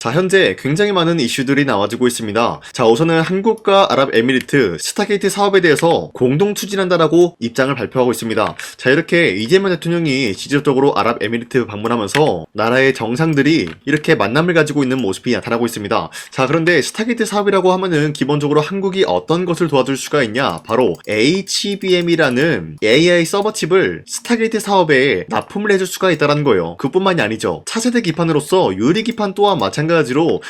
자, 현재 굉장히 많은 이슈들이 나와지고 있습니다. 자, 우선은 한국과 아랍에미리트 스타게이트 사업에 대해서 공동 추진한다라고 입장을 발표하고 있습니다. 자, 이렇게 이재명 대통령이 직접적으로 아랍에미리트 방문하면서 나라의 정상들이 이렇게 만남을 가지고 있는 모습이 나타나고 있습니다. 자, 그런데 스타게이트 사업이라고 하면은 기본적으로 한국이 어떤 것을 도와줄 수가 있냐? 바로 HBM이라는 AI 서버 칩을 스타게이트 사업에 납품을 해줄 수가 있다는 거예요. 그뿐만이 아니죠. 차세대 기판으로서 유리 기판 또한 마찬가지로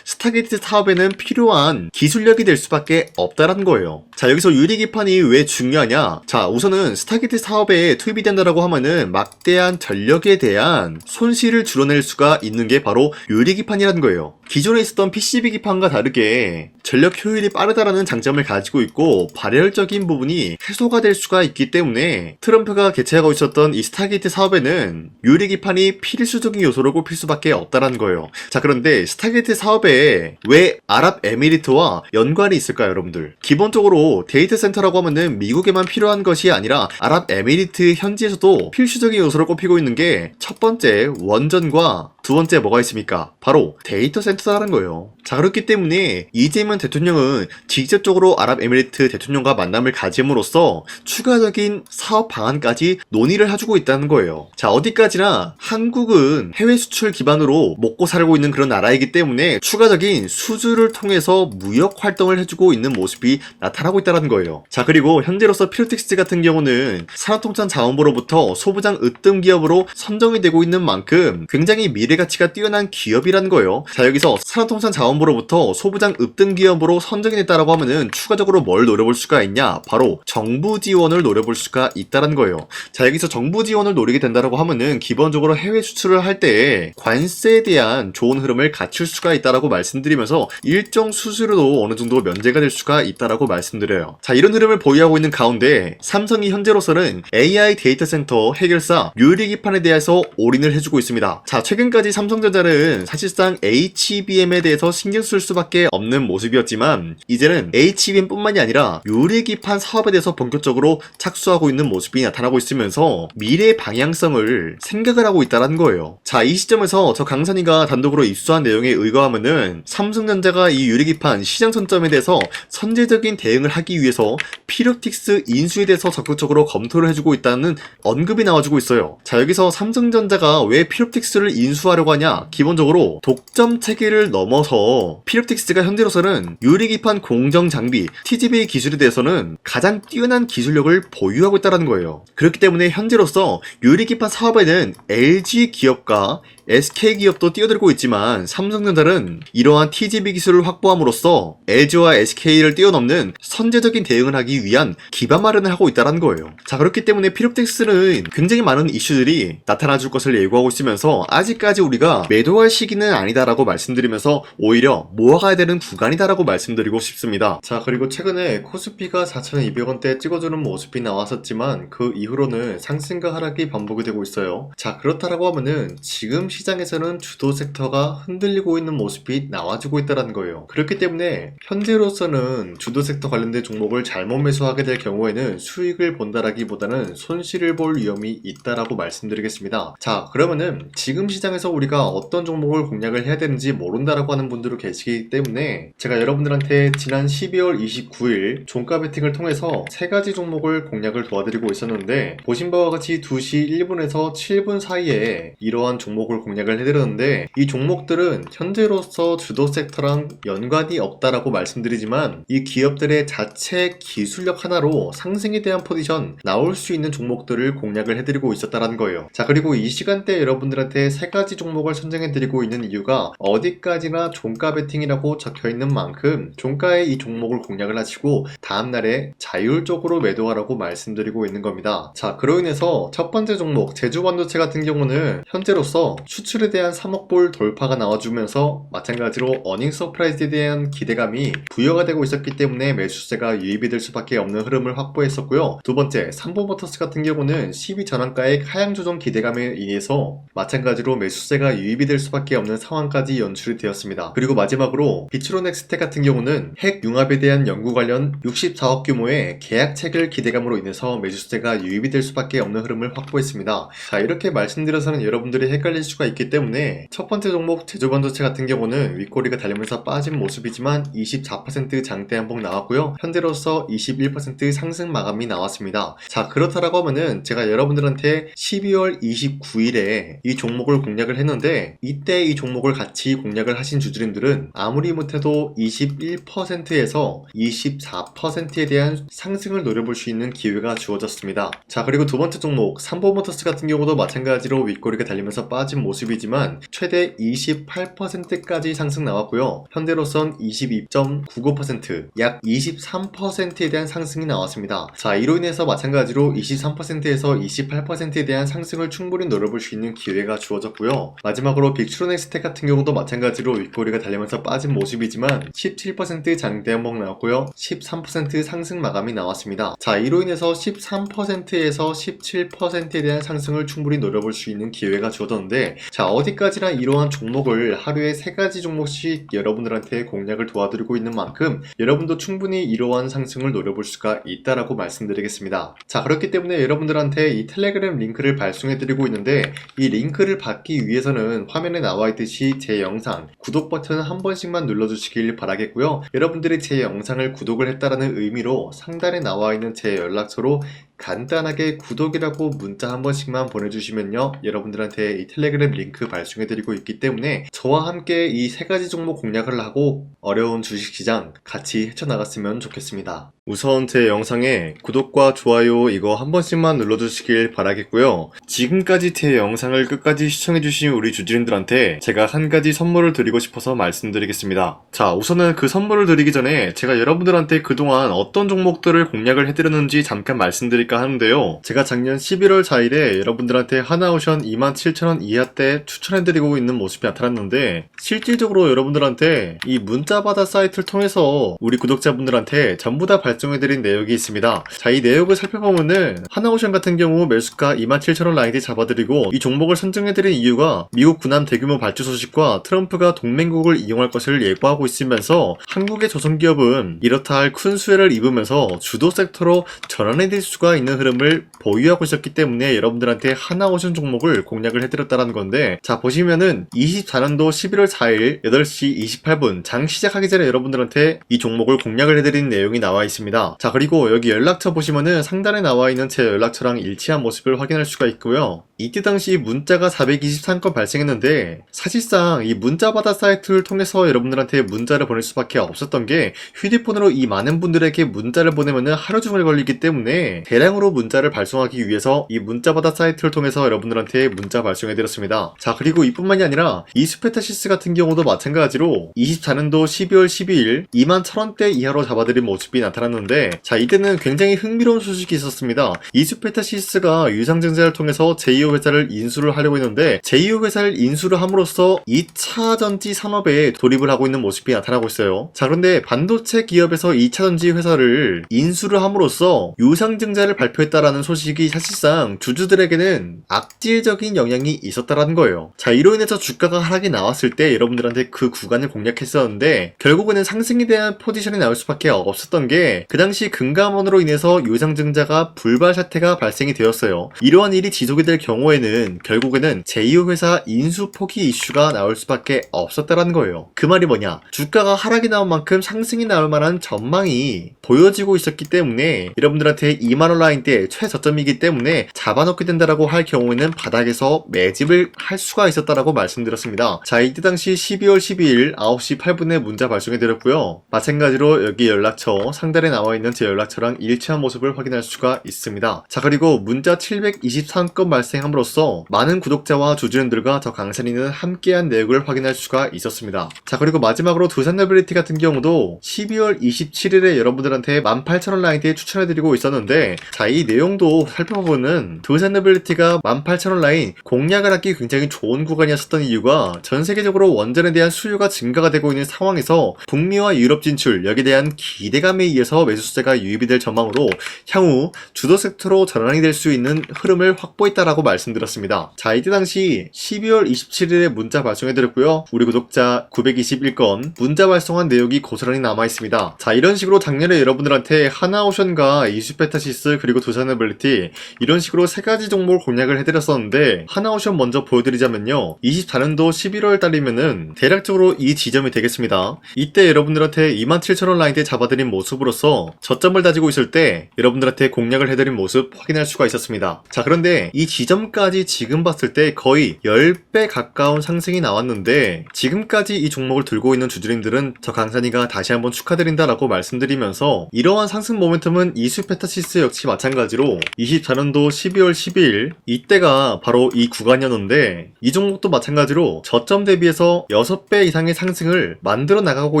스타게이트 사업에는 필요한 기술력이 될 수밖에 없다는 거예요. 자, 여기서 유리 기판이 왜 중요하냐? 자, 우선은 스타게이트 사업에 투입이 된다라고 하면은 막대한 전력에 대한 손실을 줄여낼 수가 있는 게 바로 유리 기판이라는 거예요. 기존에 있었던 PCB 기판과 다르게 전력 효율이 빠르다라는 장점을 가지고 있고 발열적인 부분이 해소가 될 수가 있기 때문에 트럼프가 개최하고 있었던 이 스타게이트 사업에는 유리 기판이 필수적인 요소로 꼽힐 수밖에 없다는 거예요. 자, 그런데 스타게이트 사업에 왜 아랍에미리트와 연관이 있을까요, 여러분들? 기본적으로 데이터 센터라고 하면은 미국에만 필요한 것이 아니라 아랍에미리트 현지에서도 필수적인 요소로 꼽히고 있는 게 첫 번째 원전과 두 번째 뭐가 있습니까? 바로 데이터 센터라는 거예요. 자, 그렇기 때문에 이재명 대통령은 직접적으로 아랍에미리트 대통령과 만남을 가짐으로써 추가적인 사업 방안까지 논의를 해주고 있다는 거예요. 자, 어디까지나 한국은 해외 수출 기반으로 먹고 살고 있는 그런 나라이기 때문에 추가적인 수주를 통해서 무역 활동을 해주고 있는 모습이 나타나고 있다는 거예요. 자, 그리고 현재로서 피로틱스 같은 경우는 산업통상자원부로부터 소부장 으뜸 기업으로 선정이 되고 있는 만큼 굉장히 미래 가치가 뛰어난 기업이라는 거예요. 자, 여기서 산업통상자원부로부터 소부장 으뜸 기업으로 선정이 됐다라고 하면은 추가적으로 뭘 노려볼 수가 있냐? 바로 정부 지원을 노려볼 수가 있다는 거예요. 자, 여기서 정부 지원을 노리게 된다라고 하면은 기본적으로 해외 수출을 할 때 관세에 대한 좋은 흐름을 갖출 수가 있다라고 말씀드리면서 일정 수수료도 어느 정도 면제가 될 수가 있다라고 말씀드려요. 자, 이런 흐름을 보유하고 있는 가운데 삼성이 현재로서는 AI 데이터 센터 해결사 유리 기판에 대해서 올인을 해주고 있습니다. 자, 최근까지 삼성전자는 사실상 HBM에 대해서 신경 쓸 수밖에 없는 모습이었지만 이제는 HBM뿐만이 아니라 유리 기판 사업에 대해서 본격적으로 착수하고 있는 모습이 나타나고 있으면서 미래 방향성을 생각을 하고 있다는 거예요. 자, 이 시점에서 저 강산이가 단독으로 입수한 내용에 의거하면은 삼성전자가 이 유리 기판 시장 선점에 대해서 선제적인 대응을 하기 위해서 피롭틱스 인수에 대해서 적극적으로 검토를 해주고 있다는 언급이 나와주고 있어요. 자, 여기서 삼성전자가 왜 피롭틱스를 인수하려고 하냐? 기본적으로 독점 체계를 넘어서 피롭틱스가 현재로서는 유리 기판 공정 장비 TGV 기술에 대해서는 가장 뛰어난 기술력을 보유하고 있다는 거예요. 그렇기 때문에 현재로서 유리 기판 사업에는 LG 기업과 SK 기업도 뛰어들고 있지만 삼성전자는 이러한 TGV 기술을 확보함으로써 LG와 SK를 뛰어넘는 선제적인 대응을 하기 위한 기반 마련을 하고 있다는 거예요. 자, 그렇기 때문에 피롭틱스는 굉장히 많은 이슈들이 나타나줄 것을 예고하고 있으면서 아직까지 우리가 매도할 시기는 아니다라고 말씀드리면서 오히려 모아가야 되는 구간이다라고 말씀드리고 싶습니다. 자, 그리고 최근에 코스피가 4,200원대 찍어주는 모습이 나왔었지만 그 이후로는 상승과 하락이 반복이 되고 있어요. 자, 그렇다라고 하면은 지금 시장에서는 주도 섹터가 흔들리고 있는 모습이 나와주고 있다는 거예요. 그렇기 때문에 현재로서는 주도 섹터 관련된 종목을 잘못 매수하게 될 경우에는 수익을 본다라기보다는 손실을 볼 위험이 있다라고 말씀드리겠습니다. 자, 그러면은 지금 시장에서 우리가 어떤 종목을 공략을 해야 되는지 모른다라고 하는 분들도 계시기 때문에 제가 여러분들한테 지난 12월 29일 종가 베팅을 통해서 3가지 종목을 공략을 도와드리고 있었는데 보신 바와 같이 2시 1분에서 7분 사이에 이러한 종목을 공략을 해드렸는데 이 종목들은 현재로서 주도 섹터랑 연관이 없다라고 말씀드리지만 이 기업들의 자체 기술력 하나로 상승에 대한 포지션 나올 수 있는 종목들을 공략을 해드리고 있었다는 거예요. 자, 그리고 이 시간대 여러분들한테 3가지 종목을 선정해드리고 있는 이유가 어디까지나 종가 베팅이라고 적혀있는 만큼 종가에 이 종목을 공략을 하시고 다음날에 자율적으로 매도하라고 말씀드리고 있는 겁니다. 자, 그로 인해서 첫 번째 종목 제주반도체 같은 경우는 현재로서 수출에 대한 3억 불 돌파가 나와주면서 마찬가지로 어닝 서프라이즈에 대한 기대감이 부여가 되고 있었기 때문에 매수세가 유입이 될 수밖에 없는 흐름을 확보했었고요. 두 번째 삼보모터스 같은 경우는 12 전환가의 하향 조정 기대감에 의해서 마찬가지로 매수세가 유입이 될 수밖에 없는 상황까지 연출이 되었습니다. 그리고 마지막으로 비추로넥스텍 같은 경우는 핵 융합에 대한 연구 관련 64억 규모의 계약 체결 기대감으로 인해서 매수세가 유입이 될 수밖에 없는 흐름을 확보했습니다. 자, 이렇게 말씀드려서는 여러분들이 헷갈리시고 수가 있기 때문에 첫 번째 종목 제조반도체 같은 경우는 윗꼬리가 달리면서 빠진 모습이지만 24% 장대 한봉 나왔고요. 현재로서 21% 상승 마감이 나왔습니다. 자, 그렇다라고 하면은 제가 여러분들한테 12월 29일에 이 종목을 공략을 했는데 이때 이 종목을 같이 공략을 하신 주주님들은 아무리 못해도 21%에서 24%에 대한 상승을 노려볼 수 있는 기회가 주어졌습니다. 자, 그리고 두 번째 종목 삼보모터스 같은 경우도 마찬가지로 윗꼬리가 달리면서 빠진 모습이지만 최대 28%까지 상승 나왔고요. 현재로선 22.99%, 약 23%에 대한 상승이 나왔습니다. 자, 이로 인해서 마찬가지로 23%에서 28%에 대한 상승을 충분히 노려볼 수 있는 기회가 주어졌고요. 마지막으로 빅트로넥스텍 같은 경우도 마찬가지로 윗꼬리가 달리면서 빠진 모습이지만 17% 장대 한봉 나왔고요. 13% 상승 마감이 나왔습니다. 자, 이로 인해서 13%에서 17%에 대한 상승을 충분히 노려볼 수 있는 기회가 주어졌는데, 자, 어디까지나 이러한 종목을 하루에 3가지 종목씩 여러분들한테 공략을 도와드리고 있는 만큼 여러분도 충분히 이러한 상승을 노려볼 수가 있다라고 말씀드리겠습니다. 자, 그렇기 때문에 여러분들한테 이 텔레그램 링크를 발송해드리고 있는데, 이 링크를 받기 위해서는 화면에 나와 있듯이 제 영상 구독 버튼 한 번씩만 눌러주시길 바라겠고요. 여러분들이 제 영상을 구독을 했다라는 의미로 상단에 나와 있는 제 연락처로 간단하게 구독이라고 문자 한 번씩만 보내주시면요, 여러분들한테 이 텔레그램 링크 발송해드리고 있기 때문에 저와 함께 이 3가지 종목 공략을 하고 어려운 주식시장 같이 헤쳐나갔으면 좋겠습니다. 우선 제 영상에 구독과 좋아요 이거 한 번씩만 눌러주시길 바라겠고요. 지금까지 제 영상을 끝까지 시청해주신 우리 주주님들한테 제가 한 가지 선물을 드리고 싶어서 말씀드리겠습니다. 자, 우선은 그 선물을 드리기 전에 제가 여러분들한테 그동안 어떤 종목들을 공략을 해드렸는지 잠깐 말씀드릴까 하는데요. 제가 작년 11월 4일에 여러분들한테 하나오션 27,000원 이하 때 추천해드리고 있는 모습이 나타났는데, 실질적으로 여러분들한테 이 문자바다 사이트를 통해서 우리 구독자분들한테 전부 다 발송해드린 내역이 있습니다. 자, 이 내역을 살펴보면은 하나오션 같은 경우 매수가 27,000원 라인에 잡아드리고 이 종목을 선정해드린 이유가 미국 군함 대규모 발주 소식과 트럼프가 동맹국을 이용할 것을 예고하고 있으면서 한국의 조선기업은 이렇다 할 큰 수혜를 입으면서 주도 섹터로 전환해질 수가 있는 흐름을 보유하고 있었기 때문에 여러분들한테 하나오션 종목을 공략을 해드렸다는 건데, 자, 보시면은 24년도 11월 4일 8시 28분 장 시작하기 전에 여러분들한테 이 종목을 공략을 해드린 내용이 나와 있습니다. 자, 그리고 여기 연락처 보시면은 상단에 나와 있는 제 연락처랑 일치한 모습을 확인할 수가 있고요. 이때 당시 문자가 423건 발생했는데, 사실상 이 문자바다 사이트를 통해서 여러분들한테 문자를 보낼 수밖에 없었던 게, 휴대폰으로 이 많은 분들에게 문자를 보내면은 하루 종일 걸리기 때문에 대량으로 문자를 발송하기 위해서 이 문자바다 사이트를 통해서 여러분들한테 문자 발송해드렸습니다. 자, 그리고 이뿐만이 아니라 이스페타시스 같은 경우도 마찬가지로 24년도 12월 12일 21,000원대 이하로 잡아드린 모습이 나타났는데, 자, 이때는 굉장히 흥미로운 소식이 있었습니다. 이스페타시스가 유상증자를 통해서 제2호 회사를 인수를 하려고 했는데, 제2호 회사를 인수를 함으로써 2차 전지 산업에 돌입을 하고 있는 모습이 나타나고 있어요. 자, 그런데 반도체 기업에서 2차 전지 회사를 인수를 함으로써 유상증자를 발표했다라는 소식이 사실상 주주들에게는 악질적인 영향이 있었다라는 거예요. 자, 이로 인해서 주가가 하락이 나왔을 때 여러분들한테 그 구간을 공략했었는데, 결국에는 상승에 대한 포지션이 나올 수밖에 없었던 게, 그 당시 금감원으로 인해서 유상증자가 불발 사태가 발생이 되었어요. 이러한 일이 지속이 될 경우에는 결국에는 제2호 회사 인수 포기 이슈가 나올 수밖에 없었다라는 거예요. 그 말이 뭐냐, 주가가 하락이 나온 만큼 상승이 나올 만한 전망이 보여지고 있었기 때문에 여러분들한테 2만원 라인대 최저점이기 때문에 잡아놓게 된다라고 할 경우에는 바닥에서 매집을 할 수가 있었다라고 말씀드렸습니다. 자, 이때 당시 12월 12일 9시 8분에 문자 발송해드렸고요. 마찬가지로 여기 연락처 상단에 나와 있는 제 연락처랑 일치한 모습을 확인할 수가 있습니다. 자, 그리고 문자 723건 발생함으로써 많은 구독자와 주주님들과 저 강산이는 함께한 내역을 확인할 수가 있었습니다. 자, 그리고 마지막으로 두산노빌리티 같은 경우도 12월 27일에 여러분들한테 18,000원 라인대에 추천해드리고 있었는데, 자, 이 내용도 살펴보면 두산노빌리티가 18,000원 라인 공략을 하기 굉장히 좋은 구간이었었던 이유가 전 세계적으로 원전에 대한 수요가 증가가 되고 있는 상황에서 북미와 유럽 진출, 여기에 대한 기대감에 의해서 더 매수세가 유입이 될 전망으로 향후 주도 섹터로 전환이 될 수 있는 흐름을 확보했다라고 말씀드렸습니다. 자, 이때 당시 12월 27일에 문자 발송해드렸고요. 우리 구독자 921건 문자 발송한 내용이 고스란히 남아있습니다. 자, 이런 식으로 작년에 여러분들한테 하나오션과 이슈페타시스 그리고 두산에빌리티 이런 식으로 세 가지 종목을 공략을 해드렸었는데, 하나오션 먼저 보여드리자면요, 24년도 11월 달이면은 대략적으로 이 지점이 되겠습니다. 이때 여러분들한테 27,000원 라인대 잡아드린 모습으로서 저점을 다지고 있을 때 여러분들한테 공략을 해드린 모습 확인할 수가 있었습니다. 자, 그런데 이 지점까지 지금 봤을 때 거의 10배 가까운 상승이 나왔는데, 지금까지 이 종목을 들고 있는 주주님들은 저 강산이가 다시 한번 축하드린다라고 말씀드리면서, 이러한 상승 모멘텀은 이슈페타시스 역시 마찬가지로 24년도 12월 12일 이때가 바로 이 구간이었는데, 이 종목도 마찬가지로 저점 대비해서 6배 이상의 상승을 만들어 나가고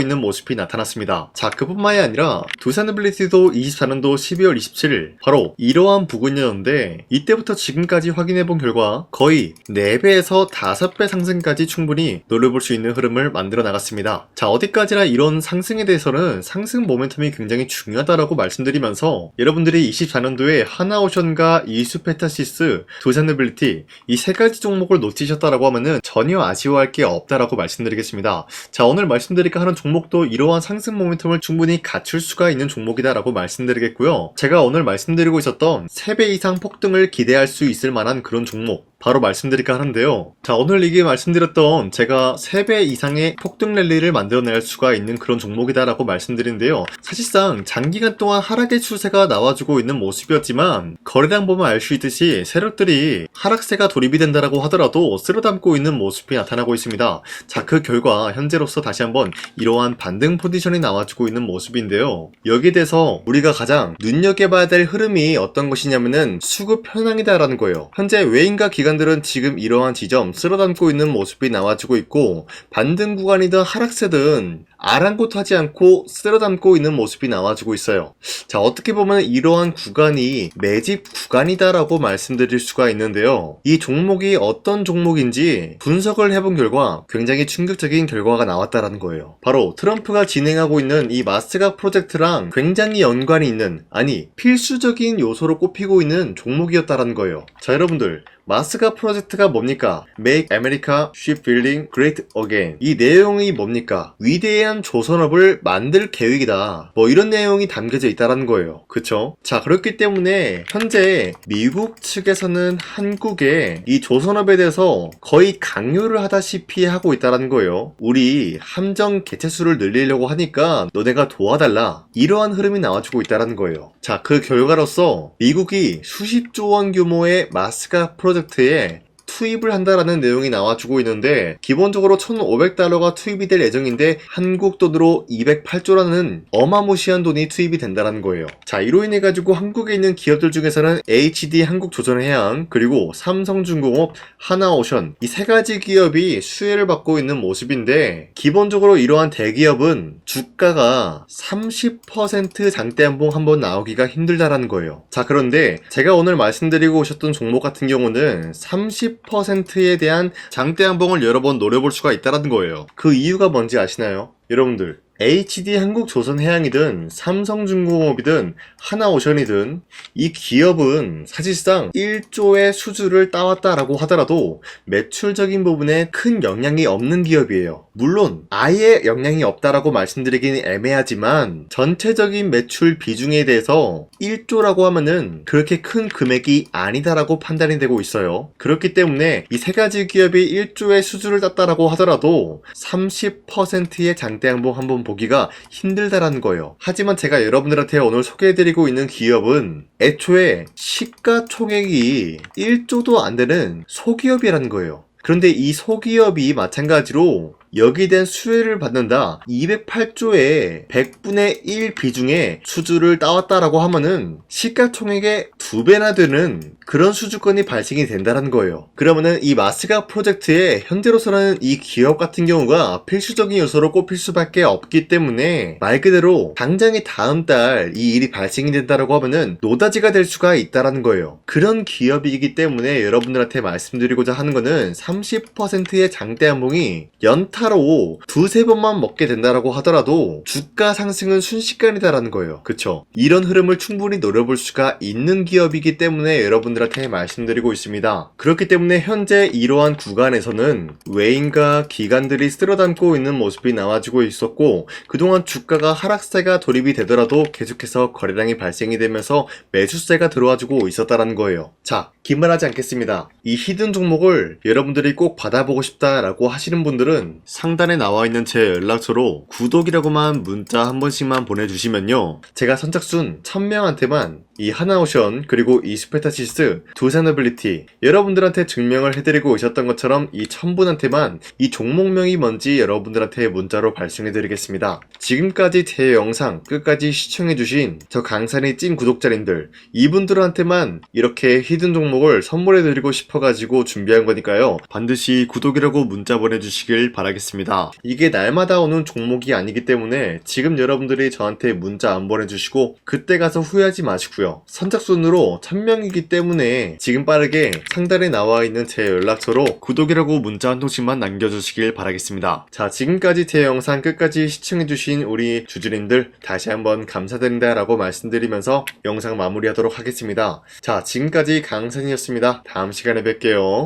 있는 모습이 나타났습니다. 자, 그뿐만이 아니라 두산에빌리티도 24년도 12월 27일 바로 이러한 부근이었는데, 이때부터 지금까지 확인해본 결과 거의 4배에서 5배 상승까지 충분히 노려볼 수 있는 흐름을 만들어 나갔습니다. 자, 어디까지나 이런 상승에 대해서는 상승 모멘텀이 굉장히 중요하다라고 말씀드리면서, 여러분들이 24년도에 하나오션과 이슈페타시스, 두산에빌리티 이 세 가지 종목을 놓치셨다라고 하면은 전혀 아쉬워할 게 없다라고 말씀드리겠습니다. 자, 오늘 말씀드릴까 하는 종목도 이러한 상승 모멘텀을 충분히 갖출 수가 있는 종목이다라고 말씀드리겠고요. 제가 오늘 말씀드리고 있었던 3배 이상 폭등을 기대할 수 있을 만한 그런 종목 바로 말씀드릴까 하는데요. 자, 오늘 이게 말씀드렸던 제가 3배 이상의 폭등 랠리를 만들어낼 수가 있는 그런 종목이다라고 말씀드리는데요. 사실상 장기간 동안 하락의 추세가 나와주고 있는 모습이었지만, 거래량 보면 알 수 있듯이 세력들이 하락세가 돌입이 된다라고 하더라도 쓸어담고 있는 모습이 나타나고 있습니다. 자, 그 결과 현재로서 다시 한번 이러한 반등 포지션이 나와주고 있는 모습인데요. 여기에 대해서 우리가 가장 눈여겨봐야 될 흐름이 어떤 것이냐면은 수급 현황이다라는 거예요. 현재 외인과 기관들은 지금 이러한 지점 쓸어담고 있는 모습이 나와주고 있고, 반등 구간이든 하락세든 아랑곳하지 않고 쓸어담고 있는 모습이 나와주고 있어요. 자, 어떻게 보면 이러한 구간이 매집 구간이다라고 말씀드릴 수가 있는데요. 이 종목이 어떤 종목인지 분석을 해본 결과 굉장히 충격적인 결과가 나왔다라는 거예요. 바로 트럼프가 진행하고 있는 이 마스가 프로젝트랑 굉장히 연관이 있는, 아니 필수적인 요소로 꼽히고 있는 종목이었다라는 거예요. 자, 여러분들, 마스가 프로젝트가 뭡니까? Make America Shipbuilding Great Again. 이 내용이 뭡니까? 위대한 조선업을 만들 계획이다. 뭐 이런 내용이 담겨져 있다는 거예요. 그쵸? 자, 그렇기 때문에 현재 미국 측에서는 한국에 이 조선업에 대해서 거의 강요를 하다시피 하고 있다는 거예요. 우리 함정 개체수를 늘리려고 하니까 너네가 도와달라. 이러한 흐름이 나와주고 있다는 거예요. 자, 그 결과로서 미국이 수십조 원 규모의 마스가 프로젝트에 투입을 한다라는 내용이 나와주고 있는데, 기본적으로 1,500달러가 투입이 될 예정인데 한국 돈으로 208조라는 어마무시한 돈이 투입이 된다는 거예요. 자, 이로 인해 가지고 한국에 있는 기업들 중에서는 HD 한국조선해양, 그리고 삼성중공업, 하나오션 이 세 가지 기업이 수혜를 받고 있는 모습인데, 기본적으로 이러한 대기업은 주가가 30% 장대한봉 한번 나오기가 힘들다라는 거예요. 자, 그런데 제가 오늘 말씀드리고 오셨던 종목 같은 경우는 30%에 대한 장대한봉을 여러 번 노려볼 수가 있다는 거예요. 그 이유가 뭔지 아시나요? 여러분들, HD 한국조선해양이든 삼성중공업이든 하나오션이든 이 기업은 사실상 1조의 수주를 따왔다라고 하더라도 매출적인 부분에 큰 영향이 없는 기업이에요. 물론 아예 영향이 없다라고 말씀드리기는 애매하지만, 전체적인 매출 비중에 대해서 1조라고 하면은 그렇게 큰 금액이 아니다라고 판단이 되고 있어요. 그렇기 때문에 이 세 가지 기업이 1조의 수주를 땄다라고 하더라도 30%의 장대양봉 한번 보기가 힘들다라는 거예요. 하지만 제가 여러분들한테 오늘 소개해드리고 있는 기업은 애초에 시가총액이 1조도 안 되는 소기업이라는 거예요. 그런데 이 소기업이 마찬가지로 여기에 대한 수혜를 받는다, 208조의 100분의 1 비중의 수주를 따왔다라고 하면은 시가총액의 2배나 되는 그런 수주권이 발생이 된다는 거예요. 그러면은 이 마스가 프로젝트에 현재로서는 이 기업 같은 경우가 필수적인 요소로 꼽힐 수밖에 없기 때문에, 말 그대로 당장에 다음 달 이 일이 발생이 된다라고 하면은 노다지가 될 수가 있다라는 거예요. 그런 기업이기 때문에 여러분들한테 말씀드리고자 하는 거는 30%의 장대한봉이 연타 한타로 두세 번만 먹게 된다라고 하더라도 주가 상승은 순식간이다라는 거예요. 그쵸? 이런 흐름을 충분히 노려볼 수가 있는 기업이기 때문에 여러분들한테 말씀드리고 있습니다. 그렇기 때문에 현재 이러한 구간에서는 외인과 기관들이 쓸어담고 있는 모습이 나와주고 있었고, 그동안 주가가 하락세가 돌입이 되더라도 계속해서 거래량이 발생이 되면서 매수세가 들어와주고 있었다라는 거예요. 자, 긴말하지 않겠습니다. 이 히든 종목을 여러분들이 꼭 받아보고 싶다라고 하시는 분들은 상단에 나와 있는 제 연락처로 구독이라고만 문자 한 번씩만 보내주시면요, 제가 선착순 1000명한테만 이 하나오션 그리고 이 스페타시스 두산어빌리티 여러분들한테 증명을 해드리고 있었던 것처럼 이 1000분한테만 이 종목명이 뭔지 여러분들한테 문자로 발송해드리겠습니다. 지금까지 제 영상 끝까지 시청해주신 저 강산의 찐 구독자님들, 이분들한테만 이렇게 히든 종목을 선물해드리고 싶어가지고 준비한 거니까요, 반드시 구독이라고 문자 보내주시길 바라겠습니다. 이게 날마다 오는 종목이 아니기 때문에 지금 여러분들이 저한테 문자 안 보내주시고 그때 가서 후회하지 마시고요. 선착순으로 1000명이기 때문에 지금 빠르게 상단에 나와 있는 제 연락처로 구독이라고 문자 한 통씩만 남겨주시길 바라겠습니다. 자, 지금까지 제 영상 끝까지 시청해주신 우리 주주님들 다시 한번 감사드린다 라고 말씀드리면서 영상 마무리하도록 하겠습니다. 자, 지금까지 강산이었습니다. 다음 시간에 뵐게요.